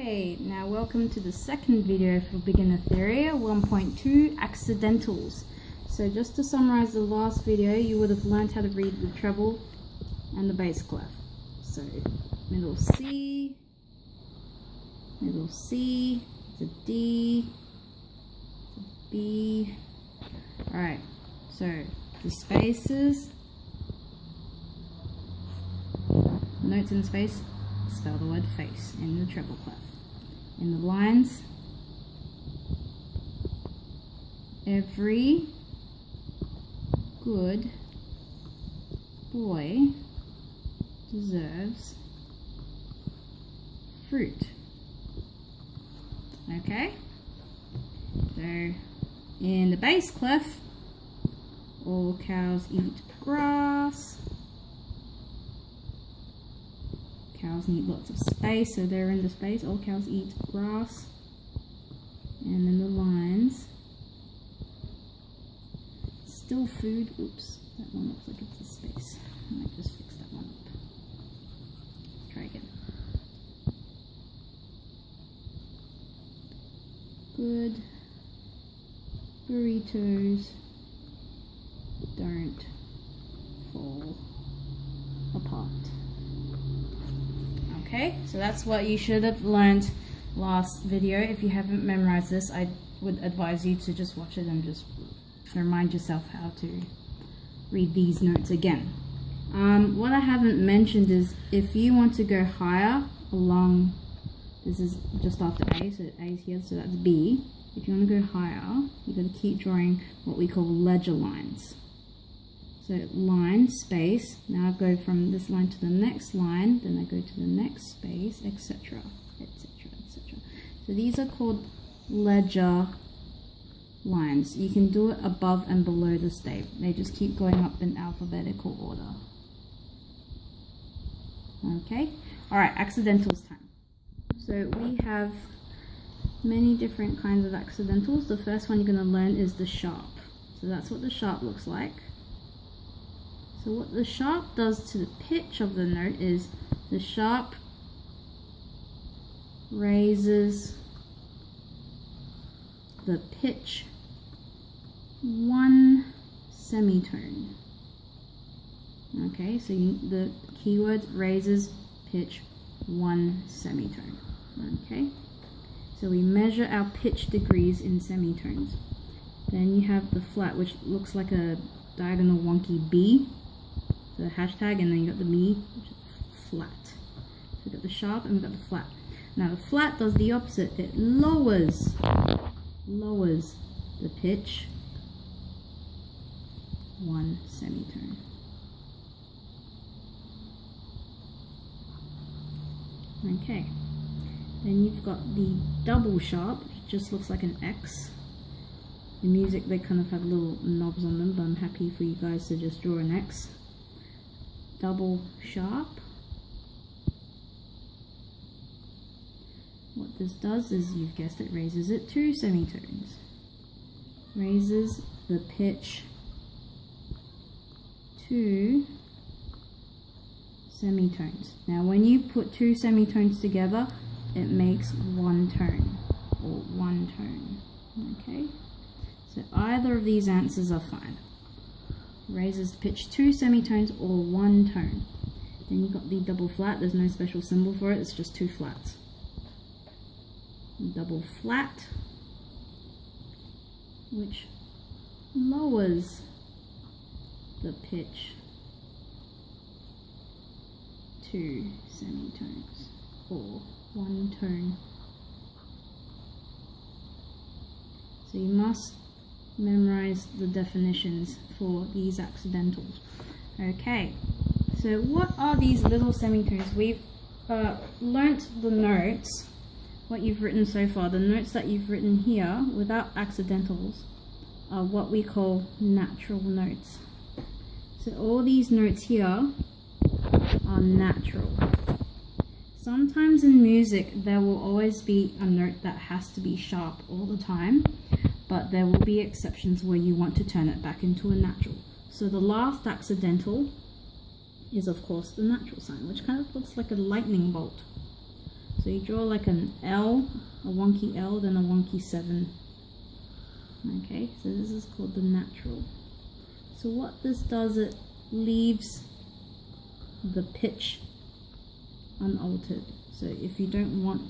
Okay, now welcome to the second video for Beginner Theory 1.2 Accidentals. So just to summarize the last video, you would have learned how to read the treble and the bass clef. So middle C, the D, the B. Alright, so the spaces, notes in space, spell the word face in the treble clef. In the lines, every good boy deserves fruit. Okay? So, in the bass clef, all cows eat grass. Cows need lots of space, so they're in the space. All cows eat grass. And then the lines. Still food. Oops, that one looks like it's a space. I might just fix that one up. Try again. Good burritos don't fall apart. Okay, so that's what you should have learned last video. If you haven't memorized this, I would advise you to just watch it and just remind yourself how to read these notes again. What I haven't mentioned is if you want to go higher along, this is just after A, so A is here, so that's B. If you want to go higher, you've got to keep drawing what we call ledger lines. So line, space, now I go from this line to the next line, then I go to the next space, etc, etc, etc. So these are called ledger lines. You can do it above and below the stave. They just keep going up in alphabetical order. Okay, alright, accidentals time. So we have many different kinds of accidentals. The first one you're going to learn is the sharp. So that's what the sharp looks like. So what the sharp does to the pitch of the note is the sharp raises the pitch one semitone. Okay, so the keyword raises pitch one semitone. Okay, so we measure our pitch degrees in semitones. Then you have the flat, which looks like a diagonal wonky B. The hashtag, and then you got the B, which is flat. So we've got the sharp and we've got the flat. Now the flat does the opposite. It lowers the pitch one semitone. Okay. Then you've got the double sharp, which just looks like an X. The music, they kind of have little knobs on them, but I'm happy for you guys to just draw an X. Double sharp. What this does is, you've guessed it, raises it two semitones. Raises the pitch two semitones. Now when you put two semitones together, it makes one tone, or one tone. Okay, so either of these answers are fine. Raises the pitch two semitones or one tone. Then you've got the double flat. There's no special symbol for it, it's just two flats. Double flat, which lowers the pitch two semitones or one tone. So you must memorize the definitions for these accidentals. Okay, so what are these little semitones? We've learnt the notes, what you've written so far. The notes that you've written here without accidentals are what we call natural notes. So all these notes here are natural. Sometimes in music there will always be a note that has to be sharp all the time, but there will be exceptions where you want to turn it back into a natural. So the last accidental is of course the natural sign, which kind of looks like a lightning bolt. So So you draw like an L, a wonky L, then a wonky 7. Okay, so this is called the natural. So what this does, it leaves the pitch unaltered. So if you don't want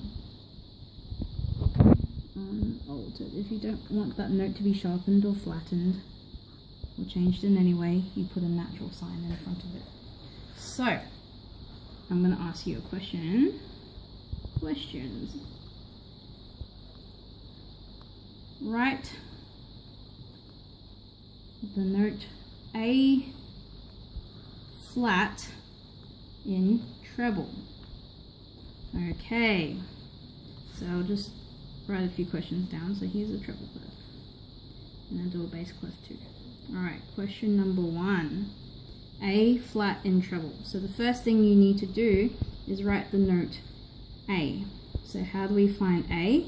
that note to be sharpened or flattened or changed in any way, you put a natural sign in front of it. So I'm going to ask you a question. Questions. Write the note A flat in treble. Okay, so I'll just write a few questions down. So here's a treble clef, and then do a bass clef too. Alright, question number 1. A flat in treble. So the first thing you need to do is write the note A. So how do we find A?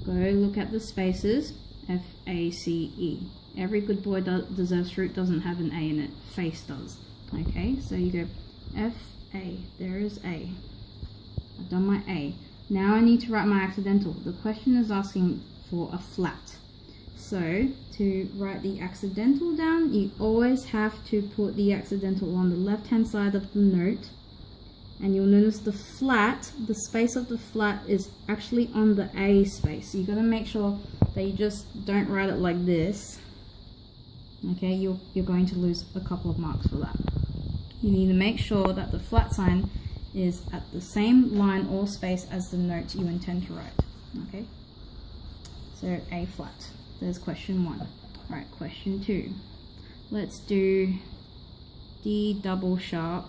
Go look at the spaces, F, A, C, E. Every good boy deserves fruit doesn't have an A in it. Face does. Okay, so you go F, A. There is A. I've done my A. Now I need to write my accidental. The question is asking for a flat. So to write the accidental down, you always have to put the accidental on the left hand side of the note. And you'll notice the flat, the space of the flat is actually on the A space. So you got to make sure that you just don't write it like this. Okay, you're going to lose a couple of marks for that. You need to make sure that the flat sign is at the same line or space as the note you intend to write. Okay, so A flat. There's question 1. Alright, question 2. Let's do D double sharp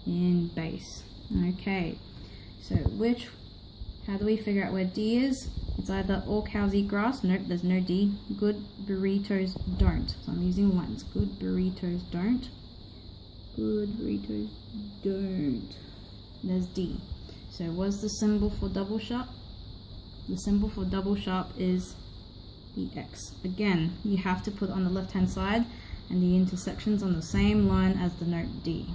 in bass. Okay, so how do we figure out where D is? It's either all cows eat grass. Nope, there's no D. Good burritos don't. So I'm using ones. Good burritos don't. Good burritos don't. There's D. So what's the symbol for double sharp? The symbol for double sharp is the X. Again, you have to put on the left hand side and the intersections on the same line as the note D.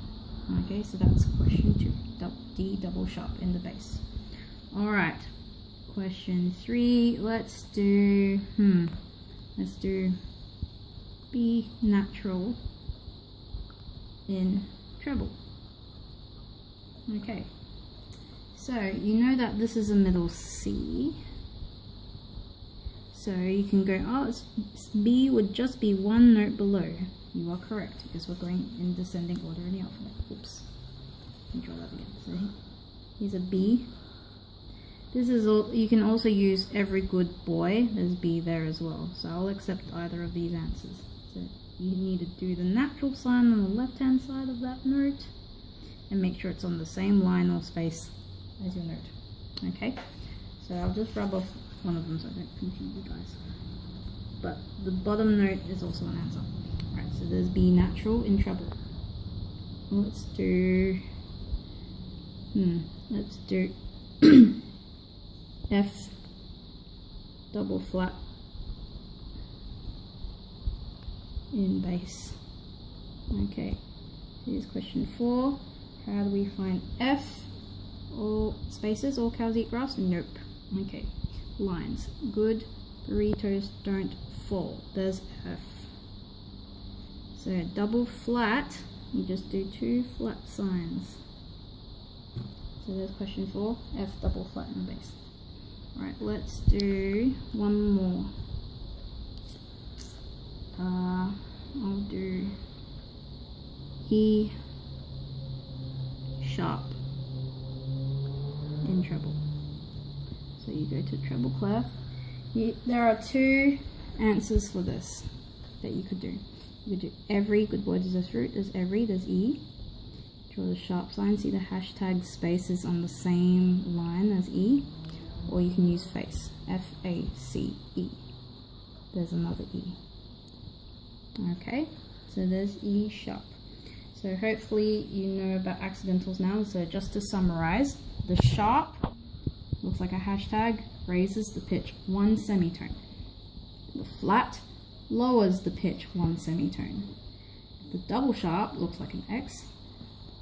Okay, so that's question 2. D double sharp in the bass. Alright, question 3. Let's do B natural in treble. Okay, so you know that this is a middle C, so you can go, oh, B would just be one note below. You are correct, because we're going in descending order in the alphabet. Oops, let me draw that again. So here's a B. This is all. You can also use every good boy. There's B there as well, so I'll accept either of these answers. So you need to do the natural sign on the left hand side of that note and make sure it's on the same line or space as your note. Okay, so I'll just rub off one of them so I don't confuse you guys. But the bottom note is also an answer. Alright, so there's B natural in treble. Let's do F double flat in bass. Okay, here's question 4. How do we find F? All spaces, all cows eat grass? Nope. Okay, lines. Good burritos don't fall. There's F. So double flat, you just do 2 flat signs. So there's question 4, F double flat in bass. Alright, let's do one more. I'll do E sharp in treble. So you go to treble clef. There are 2 answers for this that you could do. You could do every good boy deserves fruit. There's every, there's E. Draw the sharp sign. See the hashtag spaces on the same line as E. Or you can use face. F-A-C-E. There's another E. Okay, so there's E sharp. So hopefully you know about accidentals now. So just to summarize, the sharp looks like a hashtag, raises the pitch 1 semitone. The flat lowers the pitch 1 semitone. The double sharp looks like an X,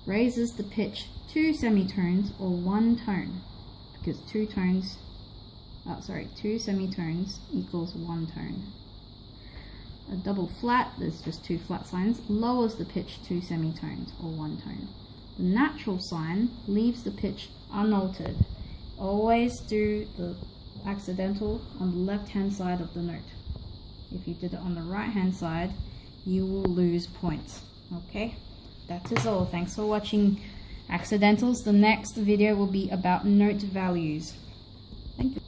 raises the pitch 2 semitones or 1 tone, because 2 semitones equals 1 tone. A double flat, there's just 2 flat signs, lowers the pitch 2 semitones or 1 tone. The natural sign leaves the pitch unaltered. Always do the accidental on the left hand side of the note. If you did it on the right hand side, you will lose points. Okay, that is all. Thanks for watching accidentals. The next video will be about note values. Thank you.